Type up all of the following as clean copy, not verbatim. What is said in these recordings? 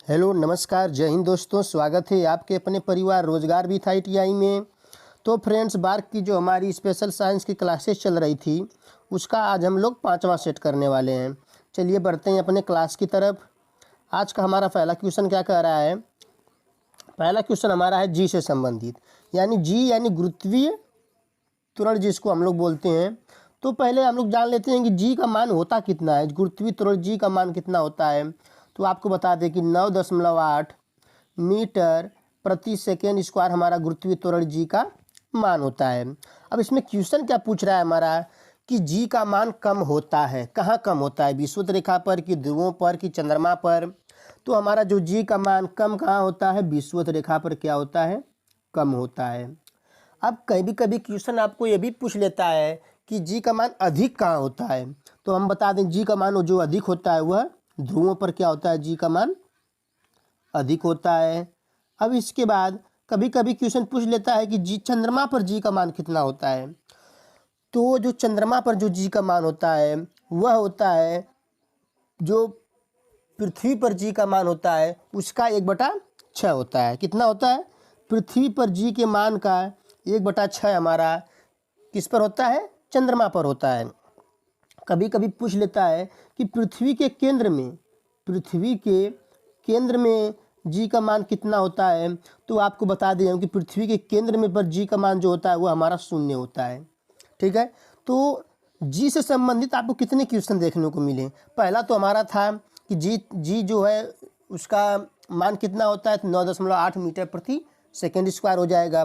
Hello नमस्कार जय हिंद दोस्तों, स्वागत है आपके अपने परिवार रोजगार विथ ITI में। तो फ्रेंड्स, बार्क की जो हमारी स्पेशल साइंस की क्लासेस चल रही थी उसका आज हम लोग 5वां सेट करने वाले हैं। चलिए बढ़ते हैं अपने क्लास की तरफ। आज का हमारा पहला क्वेश्चन क्या कह रहा है? पहला क्वेश्चन हमारा है जी से संबंधित, यानी जी यानी गुरुत्वीय त्वरण जिसको हम लोग बोलते हैं। तो पहले हम लोग जान लेते हैं कि जी का मान होता कितना है, गुरुत्वीय त्वरण जी का मान कितना होता है। तो आपको बता दें कि 9.8 मीटर प्रति सेकेंड स्क्वायर हमारा गुरुत्वीय त्वरण जी का मान होता है। अब इसमें क्वेश्चन क्या पूछ रहा है हमारा कि जी का मान कम होता है, कहाँ कम होता है, विषुवत रेखा पर कि ध्रुवों पर कि चंद्रमा पर। तो हमारा जो जी का मान कम कहाँ होता है, विषुवत रेखा पर क्या होता है, कम होता है। अब कभी कभी क्वेश्चन आपको ये भी पूछ लेता है कि जी का मान अधिक कहाँ होता है। तो हम बता दें जी का मान जो अधिक होता है वह ध्रुवों पर क्या होता है, जी का मान अधिक होता है। अब इसके बाद कभी कभी क्वेश्चन पूछ लेता है कि जी चंद्रमा पर जी का मान कितना होता है। तो जो चंद्रमा पर जो जी का मान होता है वह होता है जो पृथ्वी पर जी का मान होता है उसका 1/6 होता है। कितना होता है? पृथ्वी पर जी के मान का 1/6 हमारा किस पर होता है, चंद्रमा पर होता है। कभी कभी पूछ लेता है कि पृथ्वी के केंद्र में जी का मान कितना होता है। तो आपको बता दें कि पृथ्वी के केंद्र में पर जी का मान जो होता है वो हमारा 0 होता है। ठीक है, तो जी से संबंधित आपको कितने क्वेश्चन देखने को मिले। पहला तो हमारा था कि जी जो है उसका मान कितना होता है, तो 9.8 मीटर प्रति सेकेंड स्क्वायर हो जाएगा।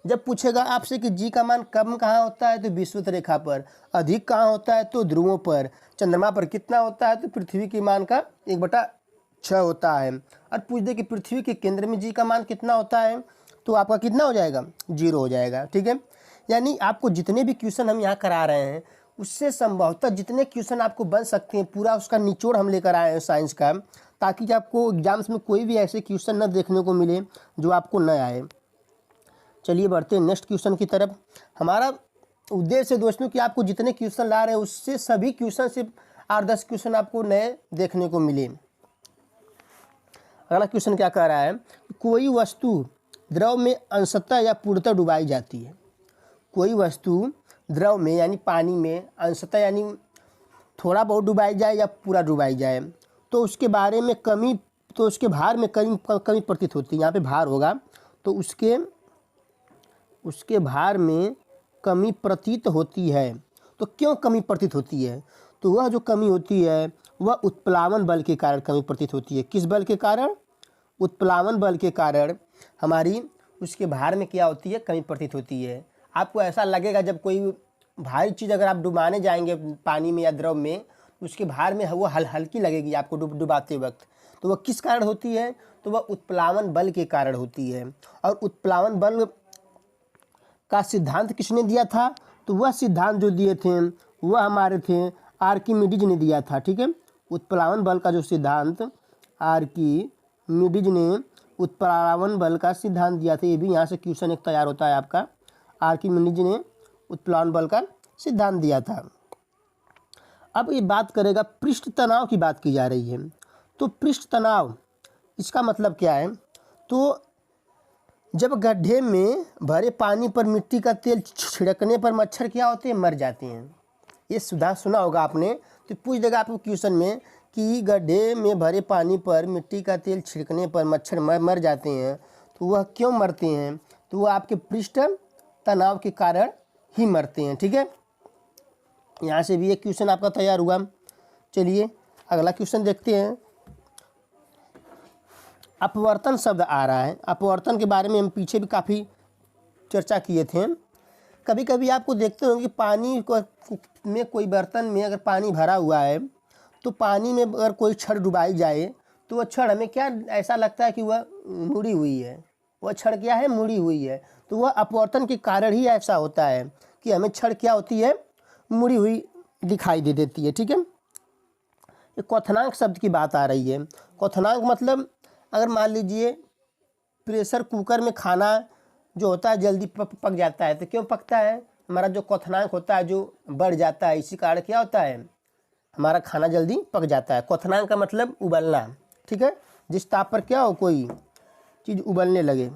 जब पूछेगा आपसे कि जी का मान कम कहाँ होता है, तो विषुवत रेखा पर। अधिक कहाँ होता है, तो ध्रुवों पर। चंद्रमा पर कितना होता है, तो पृथ्वी के मान का 1/6 होता है। और पूछ दे कि पृथ्वी के केंद्र में जी का मान कितना होता है, तो आपका कितना हो जाएगा, 0 हो जाएगा। ठीक है, यानी आपको जितने भी क्वेश्चन हम यहाँ करा रहे हैं उससे संभवतः जितने क्वेश्चन आपको बन सकते हैं पूरा उसका निचोड़ हम लेकर आए हैं साइंस का, ताकि आपको एग्जाम्स में कोई भी ऐसे क्वेश्चन न देखने को मिले जो आपको न आए। चलिए बढ़ते हैं नेक्स्ट क्वेश्चन की तरफ। हमारा उद्देश्य है दोस्तों कि आपको जितने क्वेश्चन ला रहे हैं उससे सभी क्वेश्चन से 8-10 क्वेश्चन आपको नए देखने को मिले। अगला क्वेश्चन क्या कह रहा है, कोई वस्तु द्रव में अंशतः या पूर्णतः डुबाई जाती है। कोई वस्तु द्रव में यानी पानी में अंशतः यानी थोड़ा बहुत डुबाई जाए या पूरा डुबाई जाए तो उसके बारे में उसके भार में कमी प्रतीत होती है। यहाँ पे भार होगा तो उसके भार में कमी प्रतीत होती है। तो क्यों कमी प्रतीत होती है? तो वह जो कमी होती है वह उत्प्लावन बल के कारण कमी प्रतीत होती है। किस बल के कारण? उत्प्लावन बल के कारण हमारी उसके भार में क्या होती है, कमी प्रतीत होती है। आपको ऐसा लगेगा जब कोई भारी चीज़ अगर आप डुबाने जाएंगे पानी में या द्रव में तो उसके भार में वो हल्की लगेगी आपको डुबाते वक्त। तो वह किस कारण होती है? तो वह उत्प्लावन बल के कारण होती है। और उत्प्लावन बल का सिद्धांत किसने दिया था? तो वह सिद्धांत जो दिए थे वह हमारे थे आर्किमिडीज ने दिया था। ठीक है, उत्प्लावन बल का जो सिद्धांत आर्किमिडीज ने उत्प्लावन बल का सिद्धांत दिया था। ये भी यहाँ से क्वेश्चन एक तैयार होता है आपका। आर्किमिडीज ने उत्प्लावन बल का सिद्धांत दिया था। अब ये बात करेगा पृष्ठ तनाव की बात की जा रही है। तो पृष्ठ तनाव इसका मतलब क्या है? तो जब गड्ढे में भरे पानी पर मिट्टी का तेल छिड़कने पर मच्छर क्या होते हैं, मर जाते हैं। ये सुना होगा आपने। तो पूछ देगा आपको क्वेश्चन में कि गड्ढे में भरे पानी पर मिट्टी का तेल छिड़कने पर मच्छर मर जाते हैं, तो वह क्यों मरते हैं? तो वह आपके पृष्ठ तनाव के कारण ही मरते हैं। ठीक है, यहाँ से भी एक क्वेश्चन आपका तैयार हुआ। चलिए अगला क्वेश्चन देखते हैं। अपवर्तन शब्द आ रहा है। अपवर्तन के बारे में हम पीछे भी काफ़ी चर्चा किए थे। कभी कभी आपको देखते होंगे पानी में कोई बर्तन में अगर पानी भरा हुआ है तो पानी में अगर कोई छड़ डुबाई जाए तो वह छड़ हमें क्या ऐसा लगता है कि वह मुड़ी हुई है। वह छड़ क्या है, मुड़ी हुई है। तो वह अपवर्तन के कारण ही ऐसा होता है कि हमें छड़ क्या होती है, मुड़ी हुई दिखाई देती है। ठीक है, ये क्वथनांक शब्द की बात आ रही है। क्वथनांक मतलब अगर मान लीजिए प्रेशर कुकर में खाना जो होता है जल्दी पक जाता है, तो क्यों पकता है? हमारा जो क्वथनांक होता है जो बढ़ जाता है, इसी कारण क्या होता है, हमारा खाना जल्दी पक जाता है। क्वथनांक का मतलब उबलना। ठीक है, जिस ताप पर क्या हो, कोई चीज़ उबलने लगे।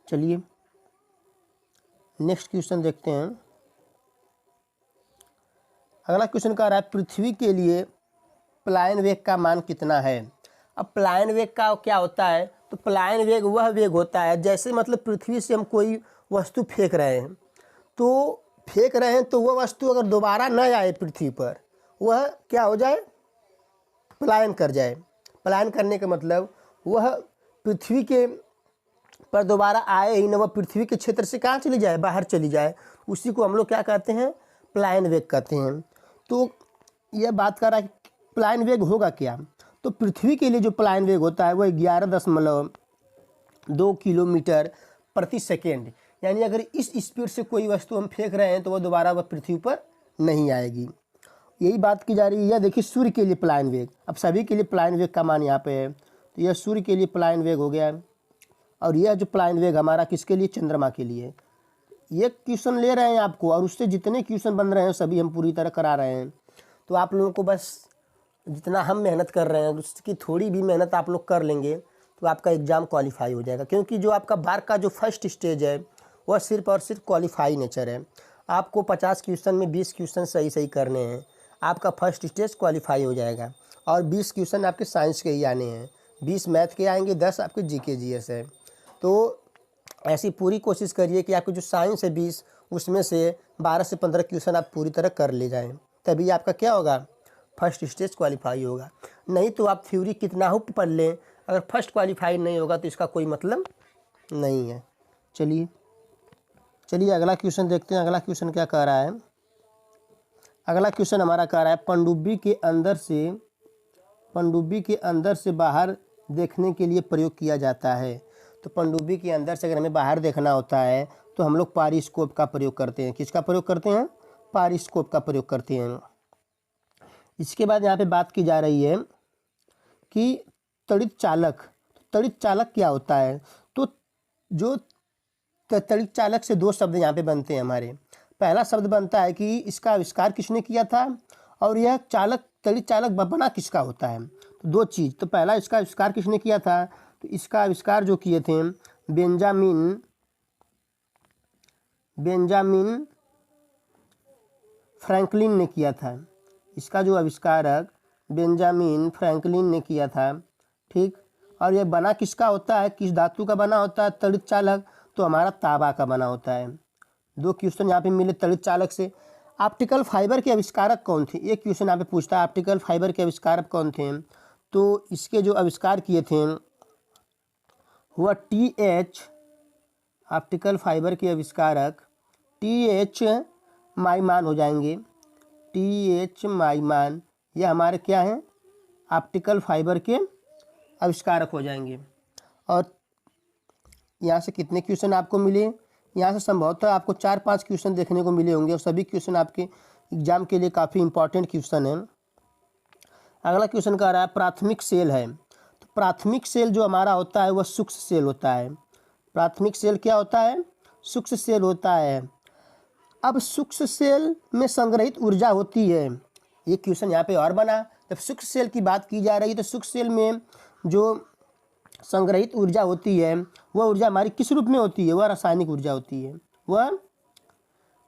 चलिए नेक्स्ट क्वेश्चन देखते हैं। अगला क्वेश्चन कह रहा है पृथ्वी के लिए पलायन वेग का मान कितना है। अब पलायन वेग का क्या होता है, तो पलायन वेग वह वेग होता है, जैसे मतलब पृथ्वी से हम कोई वस्तु फेंक रहे हैं, तो वह वस्तु अगर दोबारा न आए पृथ्वी पर, वह क्या हो जाए, पलायन कर जाए। पलायन करने का मतलब वह पृथ्वी के पर दोबारा आए ही न, वह पृथ्वी के क्षेत्र से कहाँ चली जाए, बाहर चली जाए। उसी को हम लोग क्या कहते हैं, पलायन वेग कहते हैं। तो यह बात कर रहा है कि पलायन वेग होगा क्या। तो पृथ्वी के लिए जो पलायन वेग होता है वह 11.2 किलोमीटर प्रति सेकेंड, यानी अगर इस स्पीड से कोई वस्तु हम फेंक रहे हैं तो वह पृथ्वी पर नहीं आएगी। यही बात की जा रही है। यह देखिए सूर्य के लिए पलायन वेग, अब सभी के लिए पलायन वेग का मान यहाँ पे है, तो यह सूर्य के लिए पलायन वेग हो गया। और यह जो पलायन वेग हमारा किसके लिए, चंद्रमा के लिए। ये क्वेश्चन ले रहे हैं आपको, और उससे जितने क्वेश्चन बन रहे हैं सभी हम पूरी तरह करा रहे हैं। तो आप लोगों को बस जितना हम मेहनत कर रहे हैं उसकी थोड़ी भी मेहनत आप लोग कर लेंगे तो आपका एग्ज़ाम क्वालिफाई हो जाएगा। क्योंकि जो आपका बार का जो फर्स्ट स्टेज है वह सिर्फ और सिर्फ क्वालिफाई नेचर है। आपको 50 क्वेश्चन में 20 क्वेश्चन सही करने हैं, आपका फर्स्ट स्टेज क्वालिफाई हो जाएगा। और 20 क्वेश्चन आपके साइंस के ही आने हैं, 20 मैथ के आएंगे, 10 आपके जीके जीएस है। तो ऐसी पूरी कोशिश करिए कि आपके जो साइंस है 20, उसमें से 12 से 15 क्वेश्चन आप पूरी तरह कर ले जाएं, तभी आपका क्या होगा, फर्स्ट स्टेज क्वालिफाई होगा। नहीं तो आप थ्योरी कितना हो पढ़ लें, अगर फर्स्ट क्वालिफाई नहीं होगा तो इसका कोई मतलब नहीं है। चलिए अगला क्वेश्चन देखते हैं। अगला क्वेश्चन क्या कह रहा है। अगला क्वेश्चन हमारा कह रहा है पनडुब्बी के अंदर से बाहर देखने के लिए प्रयोग किया जाता है। तो पनडुब्बी के अंदर से अगर हमें बाहर देखना होता है तो हम लोग पारिस्कोप का प्रयोग करते हैं। किसका प्रयोग करते हैं, पारिस्कोप का प्रयोग करते हैं। इसके बाद यहाँ पे बात की जा रही है कि तड़ित चालक क्या होता है। तो जो तड़ित चालक से दो शब्द यहाँ पे बनते हैं हमारे। पहला शब्द बनता है कि इसका आविष्कार किसने किया था, और यह तड़ित चालक बना किसका होता है। तो दो चीज़, तो पहला इसका आविष्कार किसने किया था, तो इसका आविष्कार जो किए थे बेंजामिन फ्रैंकलिन ने किया था। इसका जो आविष्कारक बेंजामिन फ्रैंकलिन ने किया था, ठीक। और यह बना किसका होता है, किस धातु का बना होता है तड़ित चालक, तो हमारा तांबा का बना होता है। दो क्वेश्चन यहाँ पे मिले तड़ित चालक से। ऑप्टिकल फाइबर के आविष्कारक कौन थे, एक क्वेश्चन यहाँ पे पूछता है ऑप्टिकल फाइबर के आविष्कारक कौन थे। तो इसके जो आविष्कार किए थे वह ऑप्टिकल फाइबर के आविष्कारक TH माइमान हो जाएंगे। TH माइमान ये हमारे क्या हैं, ऑप्टिकल फाइबर के आविष्कारक हो जाएंगे। और यहाँ से कितने क्वेश्चन आपको मिले, यहाँ से संभवतः आपको 4-5 क्वेश्चन देखने को मिले होंगे, और सभी क्वेश्चन आपके एग्जाम के लिए काफ़ी इंपॉर्टेंट क्वेश्चन है। अगला क्वेश्चन कह रहा है प्राथमिक सेल है। तो प्राथमिक सेल जो हमारा होता है वह सूक्ष्म सेल होता है। प्राथमिक सेल क्या होता है, सूक्ष्म सेल होता है। अब सूक्ष्म सेल में संग्रहित ऊर्जा होती है। ये क्वेश्चन यहाँ पे और बना, जब सूक्ष्म सेल की बात की जा रही है तो सूक्ष्म सेल में जो संग्रहित ऊर्जा होती है वह ऊर्जा हमारी किस रूप में होती है, वह रासायनिक ऊर्जा होती है, वह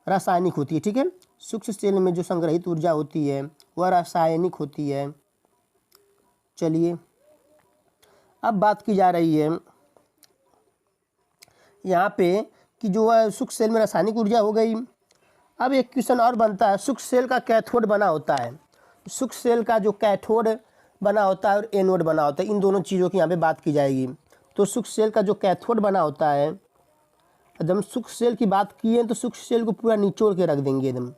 रासायनिक होती है, ठीक है। सूक्ष्म सेल में जो संग्रहित ऊर्जा होती है वह रासायनिक होती है। चलिए अब बात की जा रही है यहाँ पे कि जो है सूक्ष्म सेल में रासायनिक ऊर्जा हो गई। अब एक क्वेश्चन और बनता है, सूक्ष्म सेल का कैथोड बना होता है। सूक्ष्म सेल का जो कैथोड बना होता है और एनोड बना होता है, इन दोनों चीज़ों की यहाँ पे बात की जाएगी। तो सूक्ष्म सेल का जो कैथोड बना होता है, जब हम सूक्ष्म सेल की बात किए तो सूक्ष्म सेल को पूरा निचोड़ के रख देंगे एकदम।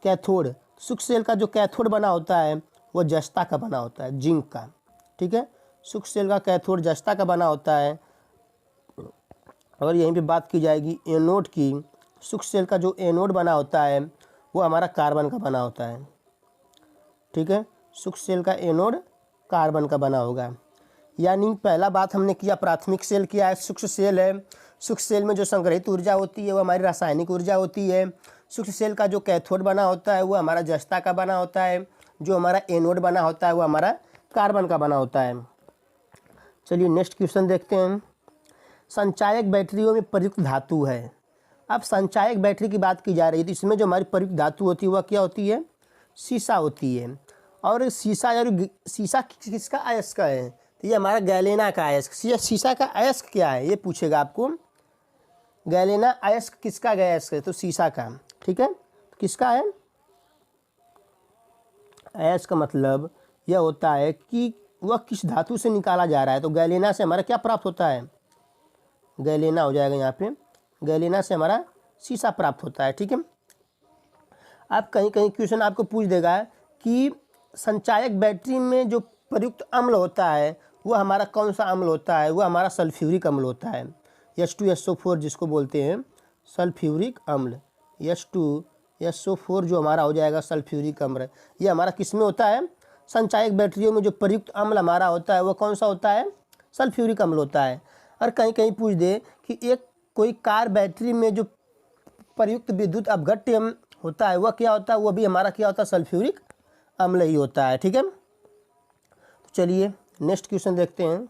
कैथोड, सूक्ष्म सेल का जो कैथोड बना होता है वो जस्ता का बना होता है, जिंक का, ठीक है। सूक्ष्म सेल का कैथोड जस्ता का बना होता है। और यहीं पे बात की जाएगी एनोड की। सूक्ष्म सेल का जो एनोड बना होता है वो हमारा कार्बन का बना होता है, ठीक है। सूक्ष्म सेल का एनोड कार्बन का बना होगा। यानी पहला बात हमने किया, प्राथमिक सेल क्या है, सूक्ष्म सेल है। सूक्ष्म सेल में जो संग्रहित ऊर्जा होती है वो हमारी रासायनिक ऊर्जा होती है। सूक्ष्म सेल का जो कैथोड बना होता है वो हमारा जस्ता का बना होता है। जो हमारा एनोड बना होता है वो हमारा कार्बन का बना होता है। चलिए नेक्स्ट क्वेश्चन देखते हैं। संचायक बैटरियों में प्रयुक्त धातु है। अब संचायक बैटरी की बात की जा रही है तो इसमें जो हमारी प्रयुक्त धातु होती है वह क्या होती है? सीसा होती है। और सीसा यानी सीसा किसका अयस्क है? तो ये हमारा गैलेना का अयस्क। सीसा का अयस्क क्या है ये पूछेगा आपको। गैलेना अयस्क किसका अयस्क है? तो सीसा का। ठीक है, तो किसका है? अयस्क का मतलब यह होता है कि वह किस धातु से निकाला जा रहा है। तो गैलेना से हमारा क्या प्राप्त होता है? गैलेना हो जाएगा यहाँ पे। गैलेना से हमारा सीसा प्राप्त होता है। ठीक है, आप कहीं कहीं क्वेश्चन आपको पूछ देगा कि संचायक बैटरी में जो प्रयुक्त अम्ल होता है वह हमारा कौन सा अम्ल होता है? वह हमारा सल्फ्यूरिक अम्ल होता है। H2SO4 जिसको बोलते हैं सल्फ्यूरिक अम्ल। H2SO4 जो हमारा हो जाएगा सल्फ्यूरिक अम्ल, ये हमारा किस में होता है? संचायक बैटरियों में जो प्रयुक्त अम्ल हमारा होता है वह कौन सा होता है? सल्फ्यूरिक अम्ल होता है। और कहीं कहीं पूछ दे कि एक कोई कार बैटरी में जो प्रयुक्त विद्युत अपघट्य होता है वह क्या होता है? वह भी हमारा क्या होता है? सल्फ्यूरिक अम्ल ही होता है। ठीक है, तो चलिए नेक्स्ट क्वेश्चन देखते हैं।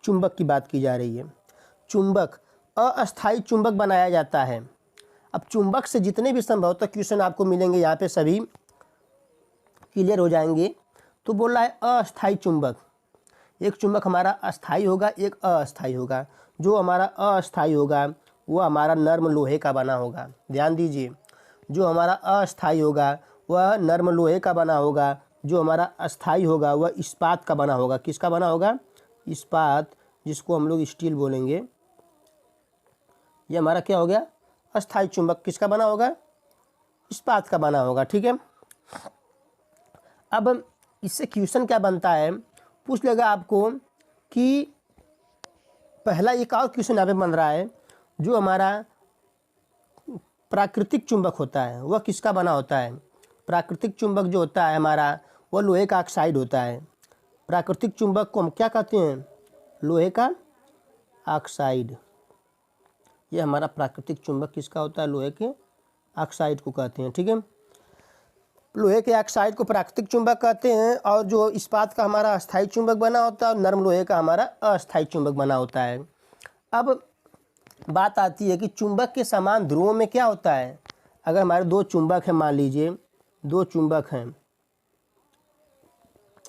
चुंबक की बात की जा रही है। चुंबक, अस्थायी चुंबक बनाया जाता है। अब चुंबक से जितने भी संभवतः क्वेश्चन आपको मिलेंगे यहाँ पे सभी क्लियर हो जाएंगे। तो बोल रहा है अस्थायी चुंबक। एक चुंबक हमारा अस्थायी होगा, एक अस्थायी होगा। जो हमारा अस्थायी होगा वह हमारा नर्म लोहे का बना होगा। ध्यान दीजिए, जो हमारा अस्थायी होगा वह नर्म लोहे का बना होगा। जो हमारा अस्थायी होगा वह इस्पात का बना होगा। किसका बना होगा? इस्पात, जिसको हम लोग स्टील बोलेंगे। ये हमारा क्या हो गया? अस्थायी चुंबक। किसका बना होगा? इस्पात का बना होगा। ठीक है, अब इससे क्वेश्चन क्या बनता है? पूछ लेगा आपको कि पहला एक और क्वेश्चन यहाँ पे बन रहा है, जो हमारा प्राकृतिक चुंबक होता है वह किसका बना होता है? प्राकृतिक चुंबक जो होता है हमारा वह लोहे का ऑक्साइड होता है। प्राकृतिक चुंबक को हम क्या कहते हैं? लोहे का ऑक्साइड। ये हमारा प्राकृतिक चुंबक किसका होता है? लोहे के ऑक्साइड को कहते हैं। ठीक है, लोहे के ऑक्साइड को प्राकृतिक चुंबक कहते हैं। और जो इस्पात का हमारा अस्थायी चुंबक बना होता है और नर्म लोहे का हमारा अस्थायी चुंबक बना होता है। अब बात आती है कि चुंबक के समान ध्रुवों में क्या होता है? अगर हमारे दो चुंबक हैं, मान लीजिए दो चुंबक हैं,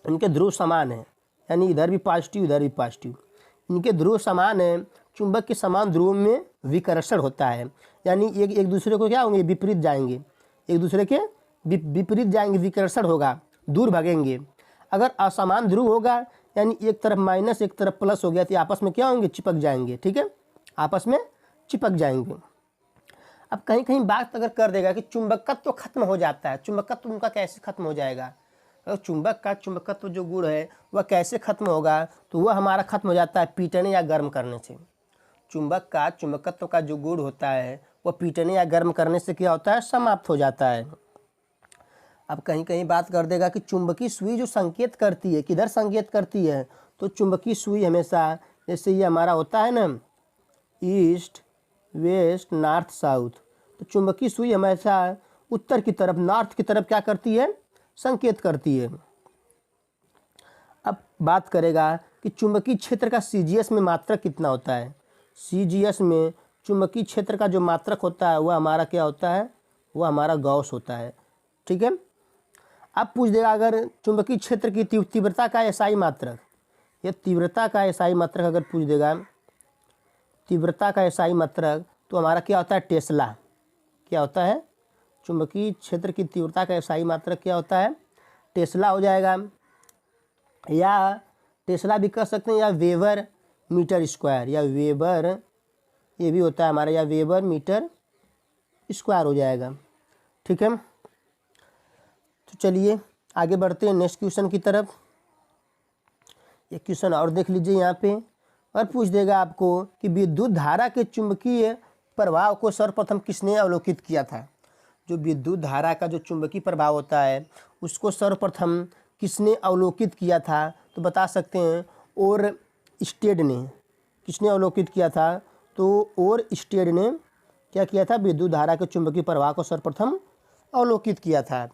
इनके ध्रुव समान हैं, यानी इधर भी पॉजिटिव इधर भी पॉजिटिव, इनके ध्रुव समान हैं। चुंबक के समान ध्रुव में विकर्षण होता है, यानी एक दूसरे को क्या होंगे? विपरीत जाएंगे, एक दूसरे के विपरीत जाएंगे, विकर्षण होगा, दूर भागेंगे। अगर असमान ध्रुव होगा यानी एक तरफ माइनस एक तरफ प्लस हो गया तो आपस में क्या होंगे? चिपक जाएंगे। ठीक है, आपस में चिपक जाएंगे। अब कहीं कहीं बात अगर कर देगा कि चुंबकत्व तो खत्म हो जाता है, चुंबकत्व उनका कैसे खत्म हो जाएगा? अगर चुंबक का चुंबकत्व जो गुण है वह कैसे खत्म होगा? तो वह हमारा खत्म हो जाता है पीटने या गर्म करने से। चुंबक का चुंबकत्व का जो गुण होता है वह पीटने या गर्म करने से क्या होता है? समाप्त हो जाता है। अब कहीं कहीं बात कर देगा कि चुंबकीय सुई जो संकेत करती है, किधर संकेत करती है? तो चुंबकीय सुई हमेशा, जैसे ये हमारा होता है ना ईस्ट वेस्ट नॉर्थ साउथ, तो चुंबकीय सुई हमेशा उत्तर की तरफ, नॉर्थ की तरफ क्या करती है? संकेत करती है। अब बात करेगा कि चुंबकीय क्षेत्र का CGS में मात्रक कितना होता है? CGS में चुंबकीय क्षेत्र का जो मात्रक होता है वह हमारा क्या होता है? वह हमारा गॉस होता है। ठीक है, अब पूछ देगा अगर चुंबकीय क्षेत्र की तीव्रता का SI मात्रक, या तीव्रता का SI मात्रक अगर पूछ देगा, तीव्रता का SI मात्रक, तो हमारा क्या होता है? टेस्ला। क्या होता है? चुंबकीय क्षेत्र की तीव्रता का SI मात्रक क्या होता है? टेस्ला हो जाएगा, या टेस्ला भी कह सकते हैं, या वेबर मीटर स्क्वायर, या वेबर ये भी होता है हमारा, या वेबर मीटर स्क्वायर हो जाएगा। ठीक है, तो चलिए आगे बढ़ते हैं नेक्स्ट क्वेश्चन की तरफ। एक क्वेश्चन और देख लीजिए यहाँ पे, और पूछ देगा आपको कि विद्युत धारा के चुंबकीय प्रभाव को सर्वप्रथम किसने अवलोकित किया था? जो विद्युत धारा का जो चुंबकीय प्रभाव होता है उसको सर्वप्रथम किसने अवलोकित किया था? तो बता सकते हैं और स्टेड ने। किसने अवलोकित किया था? तो और स्टेड ने क्या किया था? विद्युत धारा के चुंबकीय प्रभाव को सर्वप्रथम अवलोकित किया था।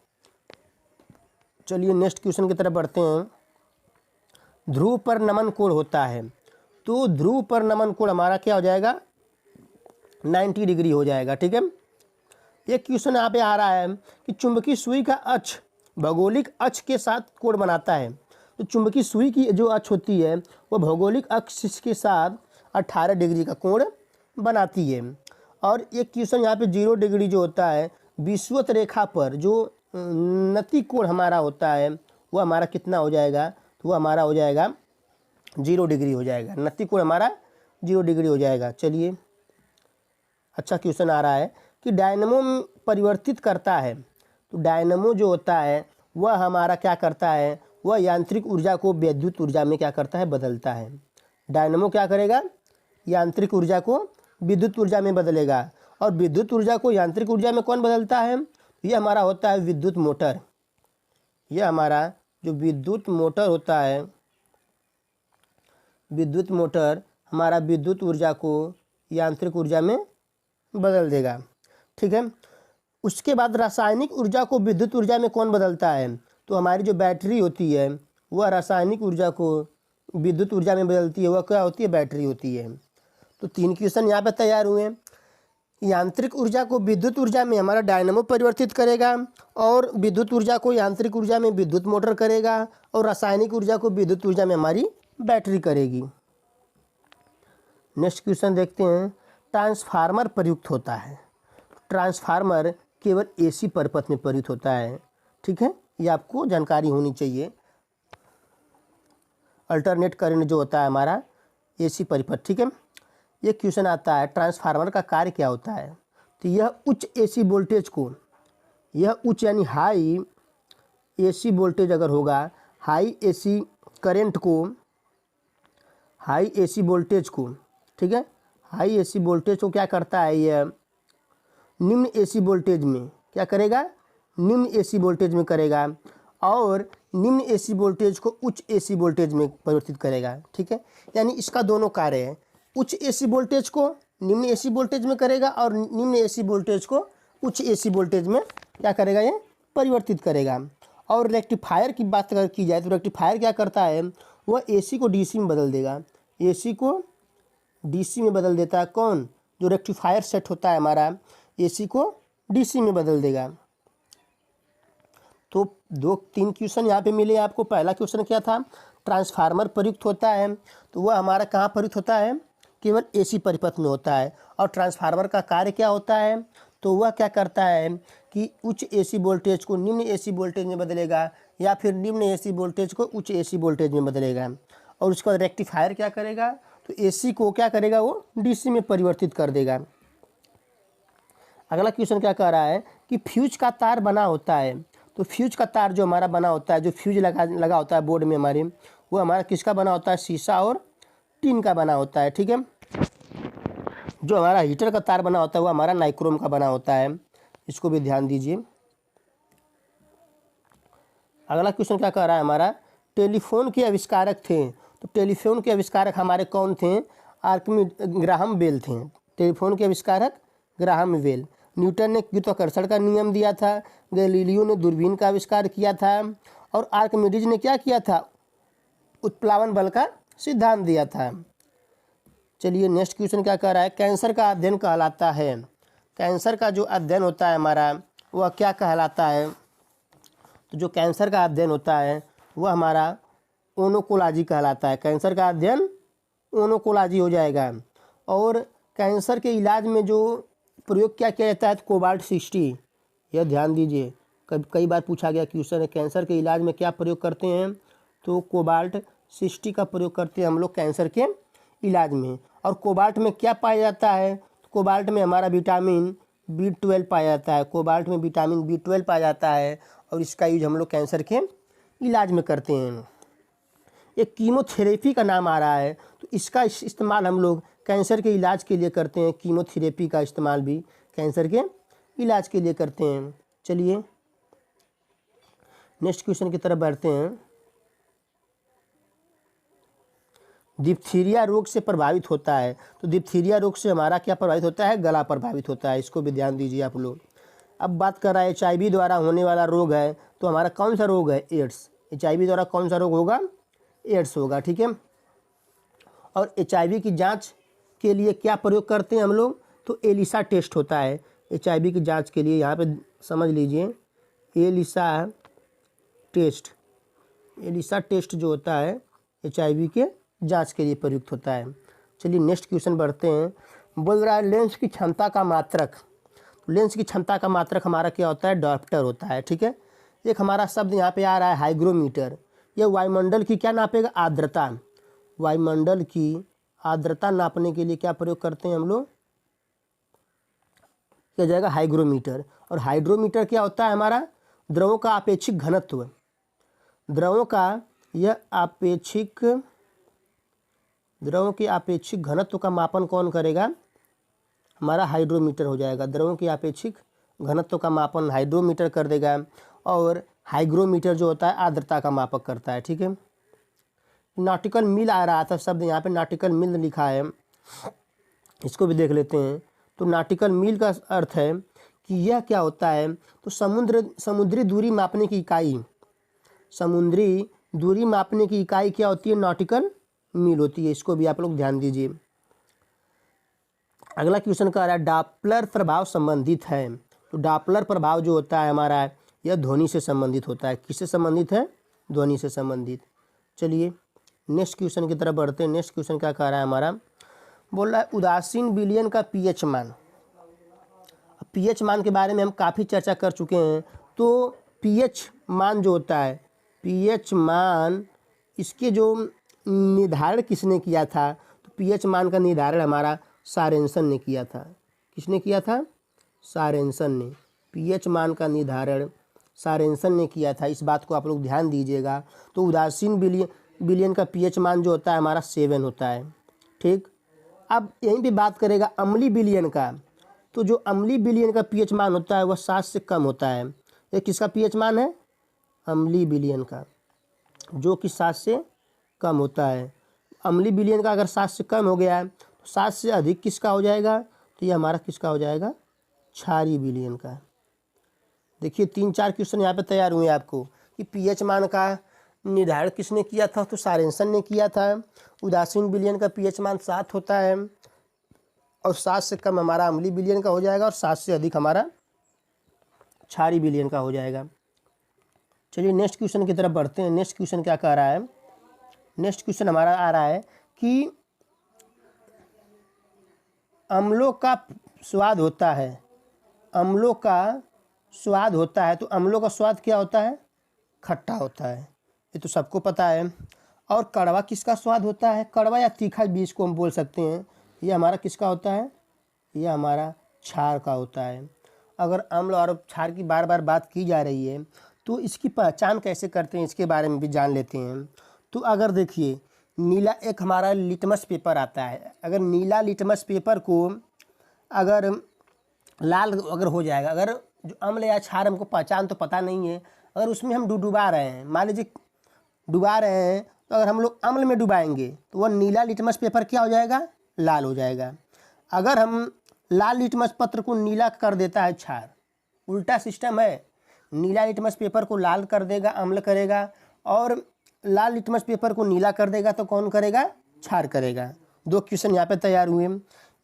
चलिए नेक्स्ट क्वेश्चन की तरफ बढ़ते हैं। ध्रुव पर नमन कोण होता है, तो ध्रुव पर नमन कोण हमारा क्या हो जाएगा, 90 डिग्री हो जाएगा। ठीक है। एक क्वेश्चन यहाँ पे आ रहा है कि चुंबकीय सुई का अक्ष भौगोलिक अक्ष के साथ कोण बनाता है। तो चुंबकीय सुई की जो अक्ष होती है वो भौगोलिक अक्ष के साथ 18 डिग्री का कोण बनाती है। और एक क्वेश्चन यहाँ पे 0 डिग्री जो होता है विषुवत रेखा पर जो नति कोण हमारा होता है वो हमारा कितना हो जाएगा, तो वो हमारा हो जाएगा 0 डिग्री हो जाएगा। नति कोण हमारा 0 डिग्री हो जाएगा। चलिए अच्छा क्वेश्चन आ रहा है कि डायनमो परिवर्तित करता है। तो डायनमो जो होता है वह हमारा क्या करता है, वह यांत्रिक ऊर्जा को विद्युत ऊर्जा में क्या करता है, बदलता है। डायनमो क्या करेगा, यांत्रिक ऊर्जा को विद्युत ऊर्जा में बदलेगा। और विद्युत ऊर्जा को यांत्रिक ऊर्जा में कौन बदलता है, यह हमारा होता है विद्युत मोटर। यह हमारा जो विद्युत मोटर होता है, विद्युत मोटर हमारा विद्युत ऊर्जा को यांत्रिक ऊर्जा में बदल देगा। ठीक है। उसके बाद रासायनिक ऊर्जा को विद्युत ऊर्जा में कौन बदलता है, तो हमारी जो बैटरी होती है वह रासायनिक ऊर्जा को विद्युत ऊर्जा में बदलती है। वह क्या होती है, बैटरी होती है। तो 3 क्वेश्चन यहाँ पर तैयार हुए। यांत्रिक ऊर्जा को विद्युत ऊर्जा में हमारा डायनमो परिवर्तित करेगा, और विद्युत ऊर्जा को यांत्रिक ऊर्जा में विद्युत मोटर करेगा, और रासायनिक ऊर्जा को विद्युत ऊर्जा में हमारी बैटरी करेगी। नेक्स्ट क्वेश्चन देखते हैं। ट्रांसफार्मर प्रयुक्त होता है। ट्रांसफार्मर केवल एसी परिपथ में प्रयुक्त होता है। ठीक है, ये आपको जानकारी होनी चाहिए। अल्टरनेट करंट जो होता है हमारा एसी परिपथ। ठीक है। ये क्वेश्चन आता है ट्रांसफार्मर का कार्य क्या होता है। तो यह उच्च एसी वोल्टेज को, यह उच्च यानी हाई एसी वोल्टेज अगर होगा, हाई एसी करंट को, हाई एसी वोल्टेज को, ठीक है, हाई एसी वोल्टेज को क्या करता है, यह निम्न एसी वोल्टेज में क्या करेगा, निम्न एसी वोल्टेज में करेगा, और निम्न एसी वोल्टेज को उच्च एसी वोल्टेज में परिवर्तित करेगा। ठीक है, यानी इसका दोनों कार्य है। उच्च एसी वोल्टेज को निम्न एसी वोल्टेज में करेगा, और निम्न एसी वोल्टेज को उच्च एसी वोल्टेज में क्या करेगा, ये परिवर्तित करेगा। और रेक्टिफायर की बात अगर की जाए तो रेक्टिफायर क्या करता है, वह एसी को डीसी में बदल देगा। एसी को डीसी में बदल देता है कौन, जो रेक्टिफायर सेट होता है हमारा, एसी को डीसी में बदल देगा। तो 2-3 क्वेश्चन यहाँ पे मिले आपको। पहला क्वेश्चन क्या था, ट्रांसफार्मर प्रयुक्त होता है, तो वह हमारा कहाँ प्रयुक्त होता है, केवल एसी परिपथ में होता है। और ट्रांसफार्मर का कार्य क्या होता है, तो वह क्या करता है कि उच्च एसी वोल्टेज को निम्न एसी वोल्टेज में बदलेगा, या फिर निम्न एसी वोल्टेज को उच्च एसी वोल्टेज में बदलेगा। और उसके बाद रेक्टिफायर क्या करेगा, तो एसी को क्या करेगा, वो डीसी में परिवर्तित कर देगा। अगला क्वेश्चन क्या कह रहा है कि फ्यूज का तार बना होता है। तो फ्यूज का तार जो हमारा बना होता है, जो फ्यूज लगा होता है बोर्ड में हमारे, वो हमारा किसका बना होता है, शीशा और टीन का बना होता है। ठीक है। जो हमारा हीटर का तार बना होता है वो हमारा नाइक्रोम का बना होता है। इसको भी ध्यान दीजिए। अगला क्वेश्चन क्या कह रहा है हमारा, टेलीफोन के आविष्कारक थे। तो टेलीफोन के आविष्कारक हमारे कौन थे, ग्राहम बेल थे। टेलीफोन के आविष्कारक ग्राहम बेल। न्यूटन ने गुरुत्वाकर्षण का नियम दिया था। गैलीलियो ने दूरबीन का आविष्कार किया था। और आर्किमिडीज ने क्या किया था, उत्प्लावन बल का सिद्धांत दिया था। चलिए नेक्स्ट क्वेश्चन क्या कह रहा है, कैंसर का अध्ययन कहलाता है। कैंसर का जो अध्ययन होता है हमारा वह क्या कहलाता है, तो जो कैंसर का अध्ययन होता है वह हमारा ओनोकोलॉजी कहलाता है। कैंसर का अध्ययन ओनोकोलॉजी हो जाएगा। और कैंसर के इलाज में जो प्रयोग क्या किया जाता है, कोबाल्ट 60। यह ध्यान दीजिए, कई बार पूछा गया क्वेश्चन है, कैंसर के इलाज में क्या प्रयोग करते हैं, तो कोबाल्ट 60 का प्रयोग करते हैं हम लोग कैंसर के इलाज में। और कोबाल्ट में क्या पाया जाता है, कोबाल्ट में हमारा विटामिन B12 पाया जाता है। कोबाल्ट में विटामिन B12 पाया जाता है, और इसका यूज हम लोग कैंसर के इलाज में करते हैं। एक कीमोथेरेपी का नाम आ रहा है, तो इसका इस्तेमाल हम लोग कैंसर के इलाज के लिए करते हैं। कीमोथेरेपी का इस्तेमाल भी कैंसर के इलाज के लिए करते हैं। चलिए नेक्स्ट क्वेश्चन की तरफ बढ़ते हैं। डिप्थीरिया रोग से प्रभावित होता है। तो डिप्थीरिया रोग से हमारा क्या प्रभावित होता है, गला प्रभावित होता है। इसको भी ध्यान दीजिए आप लोग। अब बात कर रहा है HIV द्वारा होने वाला रोग है, तो हमारा कौन सा रोग है? एड्स। HIV द्वारा कौन सा रोग होगा? एड्स होगा, ठीक है। और HIV की जांच के लिए क्या प्रयोग करते हैं हम लोग? तो एलिसा टेस्ट होता है HIV की जांच के लिए। यहाँ पे समझ लीजिए, एलिसा टेस्ट जो होता है HIV के जांच के लिए प्रयुक्त होता है। चलिए नेक्स्ट क्वेश्चन बढ़ते हैं। बोल रहा है लेंस की क्षमता का मात्रक। लेंस की क्षमता का मात्रक हमारा क्या होता है? डायोप्टर होता है, ठीक है। एक हमारा शब्द यहाँ पे आ रहा है हाइग्रोमीटर। ये वायुमंडल की क्या नापेगा? आर्द्रता। वायुमंडल की आर्द्रता नापने के लिए क्या प्रयोग करते हैं हम लोग? क्या जाएगा? हाइग्रोमीटर। और हाइड्रोमीटर क्या होता है हमारा? द्रवों का आपेक्षिक घनत्व। द्रवों के आपेक्षिक घनत्व का मापन कौन करेगा? हमारा हाइड्रोमीटर हो जाएगा। द्रवों के आपेक्षिक घनत्व का मापन हाइड्रोमीटर कर देगा। और हाइग्रोमीटर जो होता है आर्द्रता का मापक करता है, ठीक है। नॉटिकल मील आ रहा था शब्द, यहाँ पे नॉटिकल मील लिखा है, इसको भी देख लेते हैं। तो नॉटिकल मील का अर्थ है कि यह क्या होता है? तो समुद्री दूरी मापने की इकाई। समुद्री दूरी मापने की इकाई क्या होती है? नॉटिकल मील होती है। इसको भी आप लोग ध्यान दीजिए। अगला क्वेश्चन कह रहा है डॉपलर प्रभाव संबंधित है। तो डॉपलर प्रभाव जो होता है हमारा, यह ध्वनि से संबंधित होता है। किससे संबंधित है? ध्वनि से संबंधित। चलिए नेक्स्ट क्वेश्चन की तरफ बढ़ते हैं। नेक्स्ट क्वेश्चन क्या कह रहा है हमारा? बोल रहा है उदासीन विलयन का pH मान। pH मान के बारे में हम काफ़ी चर्चा कर चुके हैं। तो pH मान जो होता है, pH मान, इसके जो निर्धारण किसने किया था? तो pH मान का निर्धारण हमारा सारेंसन ने किया था। किसने किया था? सारेंसन ने। pH मान का निर्धारण सारेंसन ने किया था। इस बात को आप लोग ध्यान दीजिएगा। तो उदासीन विलयन का pH मान जो होता है हमारा 7 होता है, ठीक। अब यहीं पे बात करेगा अम्लीय विलयन का। तो जो अम्लीय विलयन का pH मान होता है वह 7 से कम होता है। ये किसका pH मान है? अम्लीय विलयन का, जो कि 7 से कम होता है। अम्लीय विलयन का अगर 7 से कम हो गया है तो 7 से अधिक किसका हो जाएगा? तो ये हमारा किसका हो जाएगा? क्षारीय विलयन का। देखिए 3-4 क्वेश्चन यहाँ पे तैयार हुए आपको कि pH मान का निर्धारण किसने किया था? तो सारेंसन ने किया था। उदासीन विलयन का pH मान 7 होता है और 7 से कम हमारा अम्लीय विलयन का हो जाएगा और 7 से अधिक हमारा क्षारीय विलयन का हो जाएगा। चलिए नेक्स्ट क्वेश्चन की तरफ बढ़ते हैं। नेक्स्ट क्वेश्चन क्या कह रहा है? नेक्स्ट क्वेश्चन हमारा आ रहा है कि अम्लों का स्वाद होता है। अम्लों का स्वाद होता है। तो अम्लों का स्वाद क्या होता है? खट्टा होता है, ये तो सबको पता है। और कड़वा किसका स्वाद होता है? कड़वा या तीखा बीज को हम बोल सकते हैं। ये हमारा किसका होता है? ये हमारा क्षार का होता है। अगर अम्ल और क्षार की बार बार बात की जा रही है तो इसकी पहचान कैसे करते हैं इसके बारे में भी जान लेते हैं। तो अगर देखिए नीला एक हमारा लिटमस पेपर आता है। अगर नीला लिटमस पेपर को अगर लाल अगर हो जाएगा, अगर जो अम्ल या क्षार हमको पहचान तो पता नहीं है, अगर उसमें हम डुबा रहे हैं, मान लीजिए डुबा रहे हैं, तो अगर हम लोग अम्ल में डुबाएंगे तो वह नीला लिटमस पेपर क्या हो जाएगा? लाल हो जाएगा। अगर हम लाल लिटमस पत्र को नीला कर देता है क्षार, उल्टा सिस्टम है। नीला लिटमस पेपर को लाल कर देगा, अम्ल करेगा, और लाल लिटमस पेपर को नीला कर देगा तो कौन करेगा? क्षार करेगा। 2 क्वेश्चन यहाँ पे तैयार हुए।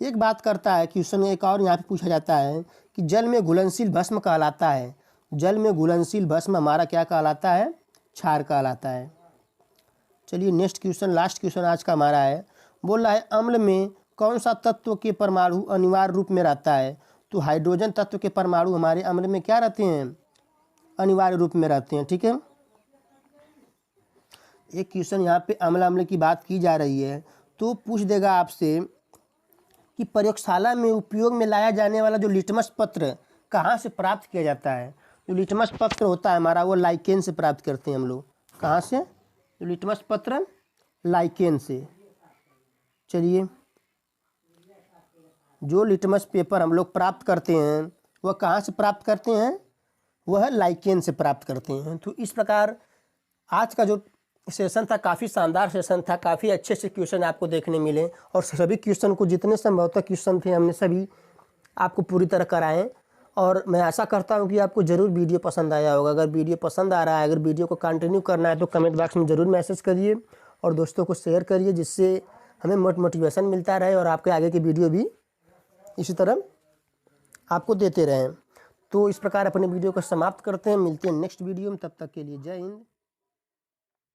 एक बात करता है क्वेश्चन, एक और यहाँ पे पूछा जाता है कि जल में घुलनशील भस्म कहलाता है। जल में घुलनशील भस्म हमारा क्या कहलाता है? क्षार कहलाता है। चलिए नेक्स्ट क्वेश्चन, लास्ट क्वेश्चन आज का हमारा है। बोल रहा है अम्ल में कौन सा तत्व के परमाणु अनिवार्य रूप में रहता है? तो हाइड्रोजन तत्व के परमाणु हमारे अम्ल में क्या रहते हैं? अनिवार्य रूप में रहते हैं, ठीक है। एक क्वेश्चन यहाँ पे अम्ल की बात की जा रही है तो पूछ देगा आपसे कि प्रयोगशाला में उपयोग में लाया जाने वाला जो लिटमस पत्र कहाँ से प्राप्त किया जाता है? जो लिटमस पत्र होता है हमारा वो लाइकेन से प्राप्त करते हैं हम लोग। कहाँ से? जो लिटमस पत्र लाइकेन से। चलिए जो लिटमस पेपर हम लोग प्राप्त करते हैं वह कहाँ से प्राप्त करते हैं? वह लाइकेन से प्राप्त करते हैं। तो इस प्रकार आज का जो सेशन था काफ़ी शानदार सेशन था। काफ़ी अच्छे से क्वेश्चन आपको देखने मिले और सभी क्वेश्चन को जितने संभवतः क्वेश्चन थे हमने सभी आपको पूरी तरह कराएं। और मैं आशा करता हूँ कि आपको ज़रूर वीडियो पसंद आया होगा। अगर वीडियो पसंद आ रहा है, अगर वीडियो को कंटिन्यू करना है तो कमेंट बॉक्स में ज़रूर मैसेज करिए और दोस्तों को शेयर करिए, जिससे हमें मोटिवेशन मिलता रहे और आपके आगे की वीडियो भी इसी तरह आपको देते रहें। तो इस प्रकार अपने वीडियो को समाप्त करते हैं। मिलते हैं नेक्स्ट वीडियो में, तब तक के लिए जय हिंद।